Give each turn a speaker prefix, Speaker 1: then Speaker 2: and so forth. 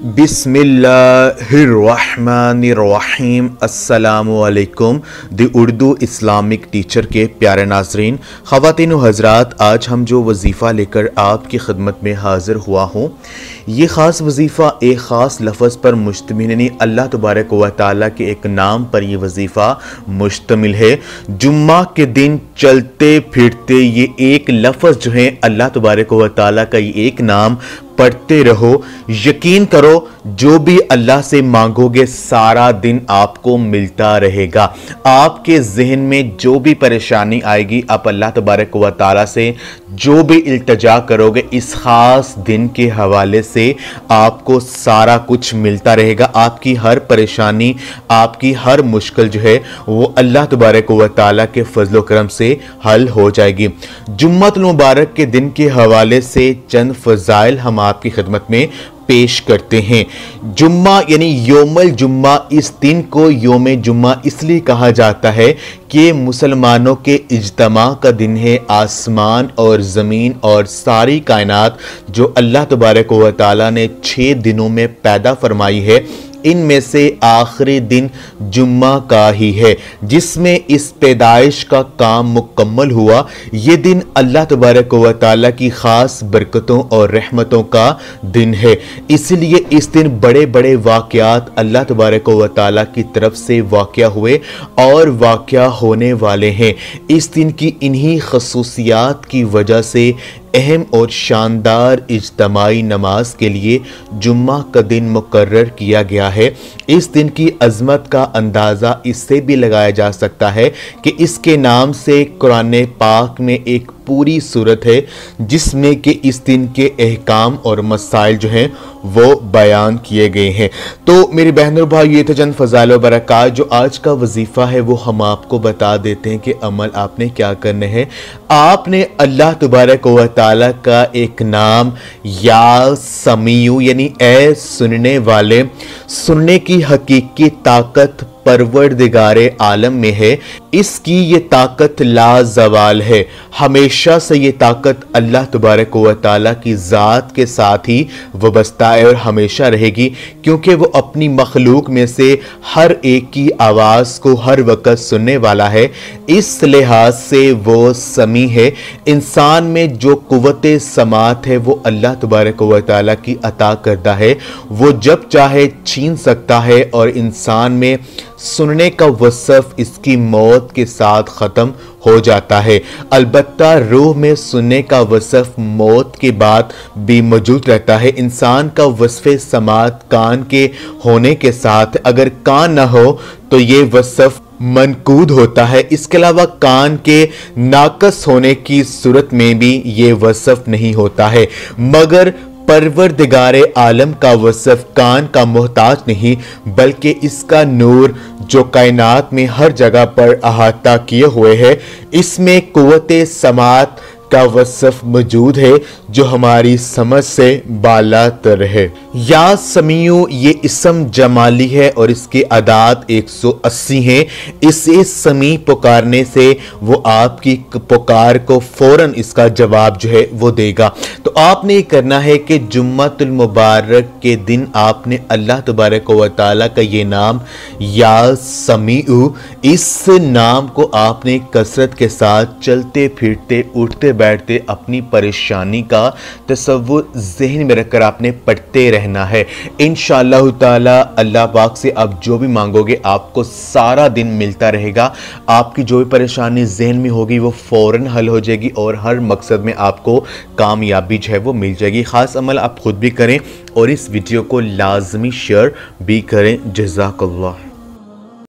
Speaker 1: बिस्मिल्लाहिर्रहमानिर्रहीम। अस्सलामुअलैकुम। The Urdu Islamic teacher के प्यारे नाज़रीन, ख़वातीन व हज़रात, आज हम जो वजीफ़ा लेकर आपकी खिदमत में हाज़िर हुआ हूँ, ये ख़ास वजीफ़ा एक ख़ास लफ्ज़ पर मुश्तमिल, यानी अल्लाह तबारक व तआला के एक नाम पर यह वजीफ़ा मुश्तमिल है। जुम्मा के दिन चलते फिरते ये एक लफ्ज़ जो है अल्लाह तबारक व तआला का ये एक नाम पढ़ते रहो। यकीन करो, जो भी अल्लाह से मांगोगे सारा दिन आपको मिलता रहेगा। आपके जहन में जो भी परेशानी आएगी, आप अल्लाह तबारक व तआला से जो भी इल्तिजा करोगे, इस खास दिन के हवाले से आपको सारा कुछ मिलता रहेगा। आपकी हर परेशानी, आपकी हर मुश्किल जो है वो अल्लाह तबारक व तआला के फजल करम से हल हो जाएगी। जुम्मतुल मुबारक के दिन के हवाले से चंद फजाइल हम आपकी खिदमत में पेश करते हैं। जुम्मा यानी योमुल जुम्मा, इस दिन को योम जुम्मा इसलिए कहा जाता है कि मुसलमानों के इज्तमा का दिन है। आसमान और ज़मीन और सारी कायनात जो अल्लाह तबारक व तआला ने 6 दिनों में पैदा फरमाई है, इनमें से आखिरी दिन जुम्मा का ही है, जिसमें इस पैदाइश का काम मुकम्मल हुआ। ये दिन अल्लाह तबारक व तआला की ख़ास बरकतों और रहमतों का दिन है। इसलिए इस दिन बड़े बड़े वाक़यात अल्लाह तबारक व तआला की तरफ से वाक़या हुए और वाक़या होने वाले हैं। इस दिन की इन्हीं खसूसियात की वजह से अहम और शानदार इज्तमाई नमाज के लिए जुम्मा का दिन मुकर्रर किया गया है। इस दिन की अज़मत का अंदाज़ा इससे भी लगाया जा सकता है कि इसके नाम से कुरान पाक में एक पूरी सूरत है, जिसमें कि इस दिन के अहकाम और मसाइल जो हैं वो बयान किए गए हैं। तो मेरी बहनों और भाई, ये थे चंद फ़ज़ाइल व बरक़ात जो आज का वजीफ़ा है वो हम आपको बता देते हैं कि अमल आपने क्या करने हैं। आपने अल्लाह तबारक व तआला का एक नाम या समीउ यानी ए सुनने वाले, सुनने की हकीकी ताकत परवरदिगारे आलम में है। इसकी ये ताकत लाजवाल है। हमेशा से ये ताकत अल्लाह तबारक व तआला की ज़ात के साथ ही वाबस्ता है और हमेशा रहेगी, क्योंकि वो अपनी मखलूक में से हर एक की आवाज़ को हर वक़्त सुनने वाला है। इस लिहाज से वो समी है। इंसान में जो कुव्वत समात है वो अल्लाह तबारक व तआला की अता करता है। वो जब चाहे छीन सकता है और इंसान में सुनने का वसफ़ इसकी मौत के साथ ख़त्म हो जाता है। अलबत्ता रूह में सुनने का वसफ़ मौत के बाद भी मौजूद रहता है। इंसान का वसफ़ समात कान के होने के साथ, अगर कान ना हो तो ये वसफ़ मनकूद होता है। इसके अलावा कान के नाकस होने की सूरत में भी ये वसफ़ नहीं होता है। मगर परवरदिगारे आलम का वसफ़ कान का मोहताज नहीं, बल्कि इसका नूर जो कायनात में हर जगह पर अहाता किए हुए है, इसमें कुव्वत समात का वसफ़ मौजूद है जो हमारी समझ से बालातर है। या समीउ ये इसम जमाली है और इसके अदाद 180 हैं। इसे समी पुकारने से वो आपकी पुकार को फ़ौरन इसका जवाब जो है वो देगा। तो आपने ये करना है कि जुम्मतुल मुबारक के दिन आपने अल्लाह तबारक व तआला का ये नाम या समीउ, इस नाम को आपने कसरत के साथ चलते फिरते उठते बैठते अपनी परेशानी का तसव्वुर ज़हन में रखकर आपने पढ़ते रहना है। इंशाअल्लाह ताला अल्लाह पाक से आप जो भी मांगोगे आपको सारा दिन मिलता रहेगा। आपकी जो भी परेशानी ज़हन में होगी वो फ़ौरन हल हो जाएगी और हर मकसद में आपको कामयाबी जो है वो मिल जाएगी। ख़ास अमल आप खुद भी करें और इस वीडियो को लाजमी शेयर भी करें। जज़ाकल्लाह।